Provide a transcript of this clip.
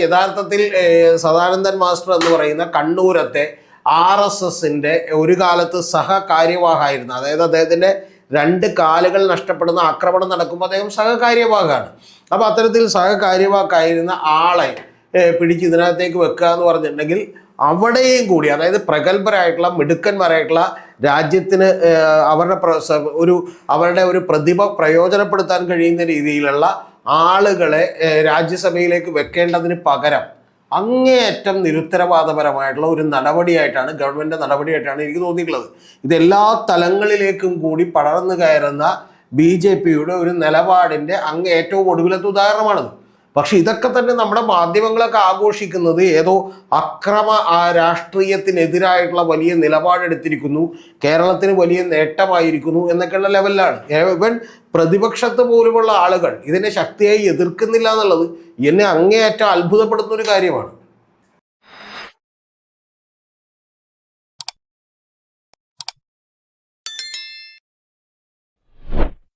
യഥാർത്ഥത്തിൽ സദാനന്ദൻ മാസ്റ്റർ എന്ന് പറയുന്ന കണ്ണൂരത്തെ RSSന്റെ ഒരു കാലത്ത് സഹകാര്യവാഹായിരുന്നു. അതായത് അദ്ദേഹത്തിൻ്റെ 2 കാലുകൾ നഷ്ടപ്പെടുന്ന ആക്രമണം നടക്കുമ്പോൾ അദ്ദേഹം സഹകാര്യവാഹാണ്. അപ്പോൾ അത്തരത്തിൽ സഹകാര്യവാക്കായിരുന്ന ആളെ പിടിച്ച് ഇതിനകത്തേക്ക് വെക്കുക എന്ന് പറഞ്ഞിട്ടുണ്ടെങ്കിൽ അവിടെയും കൂടി, അതായത് പ്രഗത്ഭരായിട്ടുള്ള മിടുക്കന്മാരായിട്ടുള്ള രാജ്യത്തിന് അവരുടെ ഒരു പ്രതിഭ പ്രയോജനപ്പെടുത്താൻ കഴിയുന്ന രീതിയിലുള്ള ആളുകളെ രാജ്യസഭയിലേക്ക് വെക്കേണ്ടതിന് പകരം അങ്ങേയറ്റം നിരുത്തരവാദപരമായിട്ടുള്ള ഒരു നടപടിയായിട്ടാണ്, ഗവൺമെൻറ് നടപടിയായിട്ടാണ് എനിക്ക് തോന്നിയിട്ടുള്ളത്. ഇതെല്ലാ തലങ്ങളിലേക്കും കൂടി പടർന്നു കയറുന്ന BJPയുടെ ഒരു നിലപാടിൻ്റെ ഏറ്റവും ഒടുവിലത്തെ ഉദാഹരണമാണത്. പക്ഷെ ഇതൊക്കെ തന്നെ നമ്മുടെ മാധ്യമങ്ങളൊക്കെ ആഘോഷിക്കുന്നത് ഏതോ അക്രമ രാഷ്ട്രീയത്തിനെതിരായിട്ടുള്ള വലിയ നിലപാടെടുത്തിരിക്കുന്നു, കേരളത്തിന് വലിയ നേട്ടമായിരിക്കുന്നു എന്നൊക്കെയുള്ള ലെവലിലാണ്. ഇവൻ പ്രതിപക്ഷത്ത് പോലുമുള്ള ആളുകൾ ഇതിനെ ശക്തിയായി എതിർക്കുന്നില്ല എന്നുള്ളത് എന്നെ അങ്ങേയറ്റം അത്ഭുതപ്പെടുന്ന ഒരു കാര്യമാണ്.